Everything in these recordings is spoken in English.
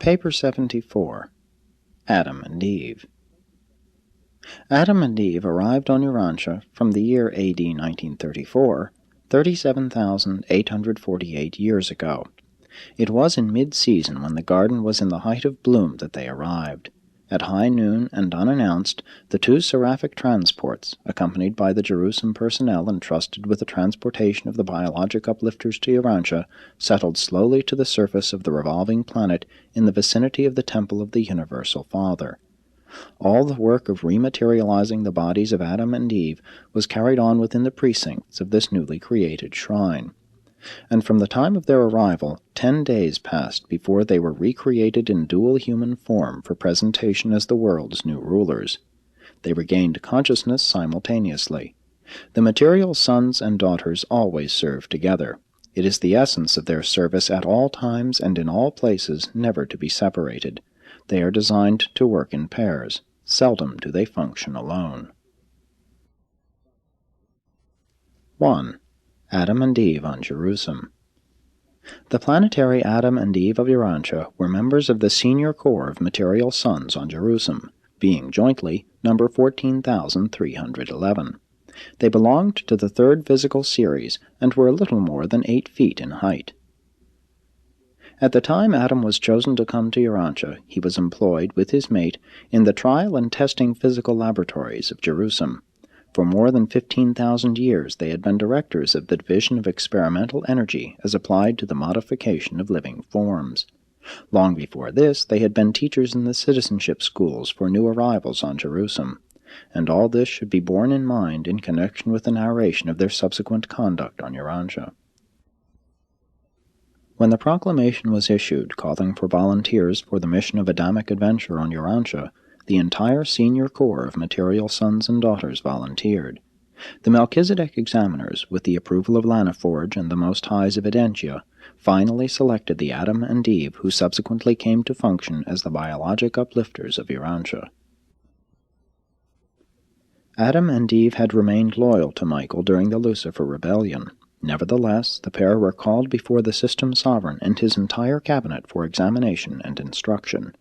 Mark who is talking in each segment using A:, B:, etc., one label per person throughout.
A: Paper 74. Adam and Eve. Adam and Eve arrived on Urantia from the year AD 1934, 37,848 years ago. It was in mid-season, when the garden was in the height of bloom, that they arrived. At high noon and unannounced, the two seraphic transports, accompanied by the Jerusalem personnel entrusted with the transportation of the biologic uplifters to Urantia, settled slowly to the surface of the revolving planet in the vicinity of the Temple of the Universal Father. All the work of rematerializing the bodies of Adam and Eve was carried on within the precincts of this newly created shrine. And from the time of their arrival, 10 days passed before they were recreated in dual human form for presentation as the world's new rulers. They regained consciousness simultaneously. The material sons and daughters always serve together. It is the essence of their service at all times and in all places, never to be separated. They are designed to work in pairs. Seldom do they function alone. 1. Adam and Eve on Jerusalem. The planetary Adam and Eve of Urantia were members of the senior corps of material sons on Jerusalem, being jointly number 14,311. They belonged to the third physical series and were a little more than 8 feet in height. At the time Adam was chosen to come to Urantia, he was employed, with his mate, in the trial and testing physical laboratories of Jerusalem. For more than 15,000 years they had been directors of the Division of Experimental Energy as applied to the modification of living forms. Long before this they had been teachers in the citizenship schools for new arrivals on Jerusalem, and all this should be borne in mind in connection with the narration of their subsequent conduct on Urantia. When the proclamation was issued calling for volunteers for the mission of Adamic adventure on Urantia, the entire senior corps of material sons and daughters volunteered. The Melchizedek examiners, with the approval of Lanaforge and the Most High's Evidentia, finally selected the Adam and Eve who subsequently came to function as the biologic uplifters of Urantia. Adam and Eve had remained loyal to Michael during the Lucifer Rebellion. Nevertheless, the pair were called before the System Sovereign and his entire cabinet for examination and instruction.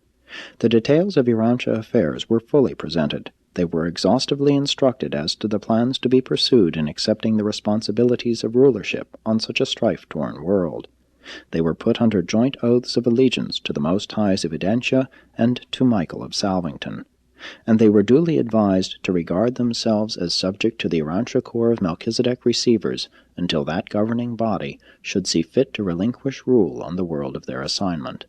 A: The details of Urantia affairs were fully presented. They were exhaustively instructed as to the plans to be pursued in accepting the responsibilities of rulership on such a strife-torn world. They were put under joint oaths of allegiance to the Most High's Evidentia and to Michael of Salvington, and they were duly advised to regard themselves as subject to the Urantia Corps of Melchizedek receivers until that governing body should see fit to relinquish rule on the world of their assignment.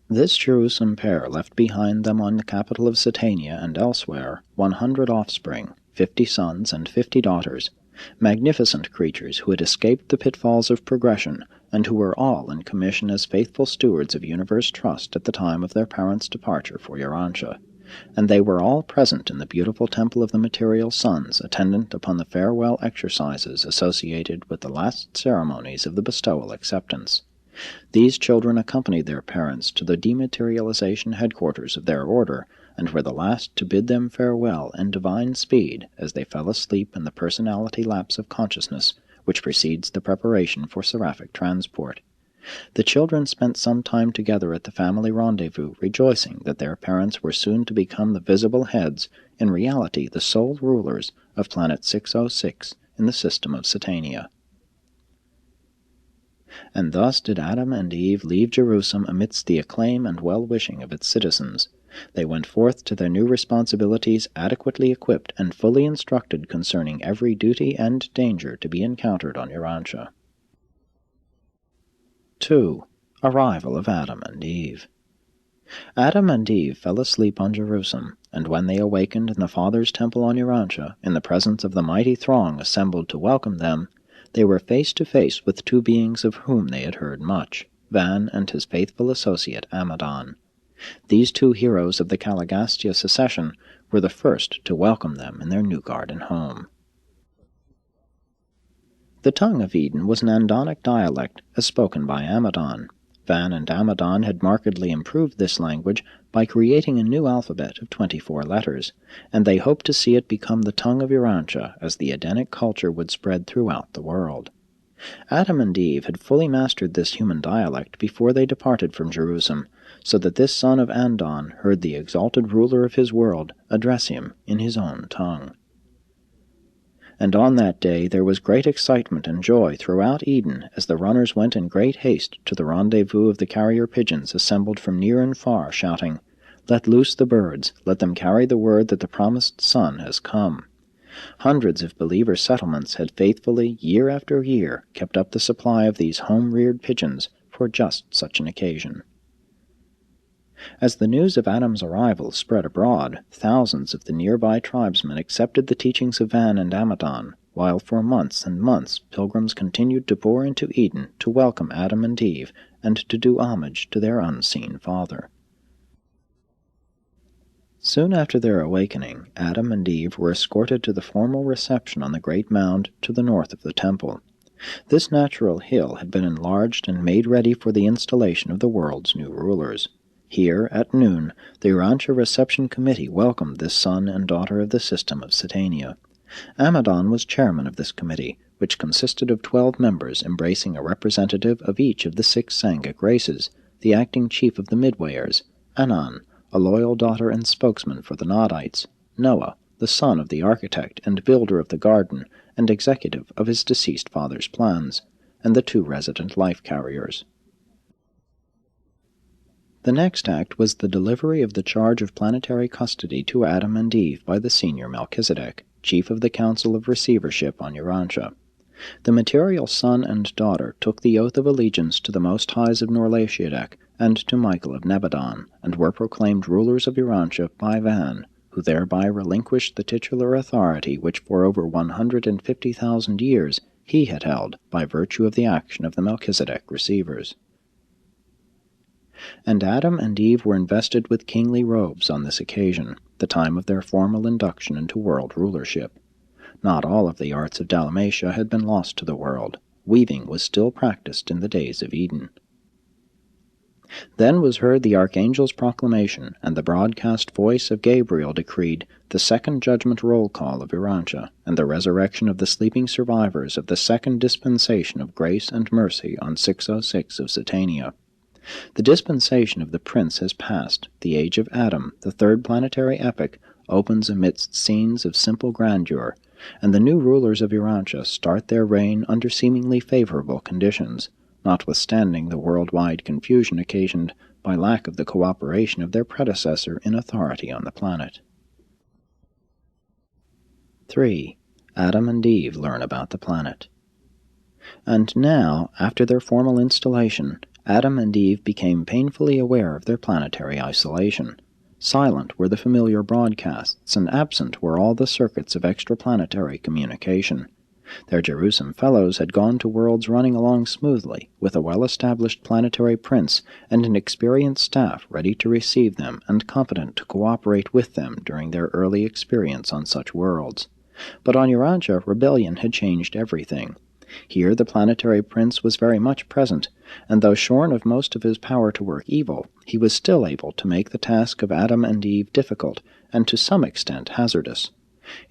A: This Jerusalem pair left behind them on the capital of Satania and elsewhere 100 offspring, 50 sons and 50 daughters, magnificent creatures who had escaped the pitfalls of progression and who were all in commission as faithful stewards of universe trust at the time of their parents' departure for Urantia, and they were all present in the beautiful temple of the material sons, attendant upon the farewell exercises associated with the last ceremonies of the bestowal acceptance. These children accompanied their parents to the dematerialization headquarters of their order, and were the last to bid them farewell in divine speed as they fell asleep in the personality lapse of consciousness which precedes the preparation for seraphic transport. The children spent some time together at the family rendezvous, rejoicing that their parents were soon to become the visible heads, in reality the sole rulers, of planet 606 in the system of Satania. And thus did Adam and Eve leave Jerusalem amidst the acclaim and well-wishing of its citizens. They went forth to their new responsibilities adequately equipped and fully instructed concerning every duty and danger to be encountered on Urantia. 2. Arrival of Adam and Eve. Adam and Eve fell asleep on Jerusalem, and when they awakened in the Father's temple on Urantia, in the presence of the mighty throng assembled to welcome them, they were face to face with two beings of whom they had heard much, Van and his faithful associate Amadon. These two heroes of the Caligastia secession were the first to welcome them in their new garden home. The tongue of Eden was an Andonic dialect as spoken by Amadon. Van and Amadon had markedly improved this language by creating a new alphabet of 24 letters, and they hoped to see it become the tongue of Urantia as the Edenic culture would spread throughout the world. Adam and Eve had fully mastered this human dialect before they departed from Jerusalem, so that this son of Andon heard the exalted ruler of his world address him in his own tongue. And on that day there was great excitement and joy throughout Eden as the runners went in great haste to the rendezvous of the carrier pigeons assembled from near and far, shouting, "Let loose the birds, let them carry the word that the promised Son has come." Hundreds of believer settlements had faithfully, year after year, kept up the supply of these home-reared pigeons for just such an occasion. As the news of Adam's arrival spread abroad, thousands of the nearby tribesmen accepted the teachings of Van and Amadon, while for months and months pilgrims continued to pour into Eden to welcome Adam and Eve and to do homage to their unseen Father. Soon after their awakening, Adam and Eve were escorted to the formal reception on the great mound to the north of the temple. This natural hill had been enlarged and made ready for the installation of the world's new rulers. Here, at noon, the Urantia reception committee welcomed this son and daughter of the system of Satania. Amadon was chairman of this committee, which consisted of 12 members embracing a representative of each of the 6 Sangic races, the acting chief of the Midwayers, Anan, a loyal daughter and spokesman for the Nodites, Noah, the son of the architect and builder of the garden and executive of his deceased father's plans, and the 2 resident life-carriers. The next act was the delivery of the charge of planetary custody to Adam and Eve by the senior Melchizedek, chief of the Council of Receivership on Urantia. The material son and daughter took the oath of allegiance to the Most Highs of Norlatiadek and to Michael of Nebadon, and were proclaimed rulers of Urantia by Van, who thereby relinquished the titular authority which for over 150,000 years he had held by virtue of the action of the Melchizedek receivers. And Adam and Eve were invested with kingly robes on this occasion, the time of their formal induction into world rulership. Not all of the arts of Dalmatia had been lost to the world. Weaving was still practiced in the days of Eden. Then was heard the archangel's proclamation, and the broadcast voice of Gabriel decreed the second judgment roll call of Urantia, and the resurrection of the sleeping survivors of the second dispensation of grace and mercy on 606 of Satania. The dispensation of the prince has passed. The age of Adam, the third planetary epoch, opens amidst scenes of simple grandeur, and the new rulers of Urantia start their reign under seemingly favorable conditions, notwithstanding the worldwide confusion occasioned by lack of the cooperation of their predecessor in authority on the planet. 3. Adam and Eve learn about the planet. And now, after their formal installation, Adam and Eve became painfully aware of their planetary isolation. Silent were the familiar broadcasts, and absent were all the circuits of extraplanetary communication. Their Jerusalem fellows had gone to worlds running along smoothly, with a well-established planetary prince and an experienced staff ready to receive them and competent to cooperate with them during their early experience on such worlds. But on Urantia, rebellion had changed everything. Here the planetary prince was very much present, and though shorn of most of his power to work evil, he was still able to make the task of Adam and Eve difficult, and to some extent hazardous.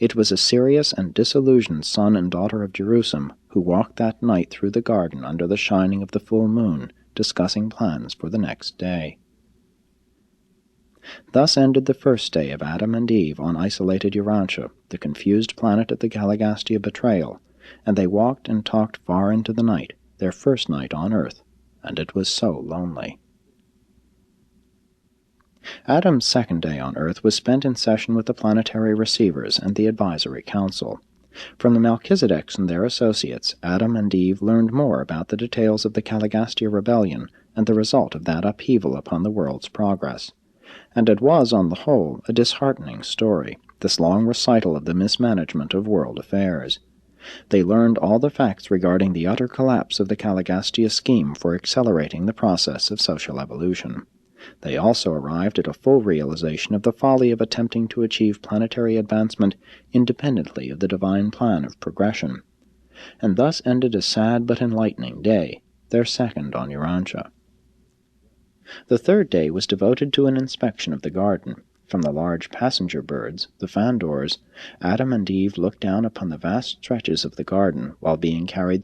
A: It was a serious and disillusioned son and daughter of Jerusalem who walked that night through the garden under the shining of the full moon, discussing plans for the next day. Thus ended the first day of Adam and Eve on isolated Urantia, the confused planet of the Galligastia betrayal, and they walked and talked far into the night, their first night on earth, and it was so lonely. Adam's second day on earth was spent in session with the planetary receivers and the advisory council. From the Melchizedeks and their associates, Adam and Eve learned more about the details of the Galligastia rebellion and the result of that upheaval upon the world's progress. And it was, on the whole, a disheartening story, this long recital of the mismanagement of world affairs. They learned all the facts regarding the utter collapse of the Galligastia scheme for accelerating the process of social evolution. They also arrived at a full realization of the folly of attempting to achieve planetary advancement independently of the divine plan of progression. And thus ended a sad but enlightening day, their second on Urantia. The third day was devoted to an inspection of the garden. From the large passenger birds, the fandors, Adam and Eve looked down upon the vast stretches of the garden while being carried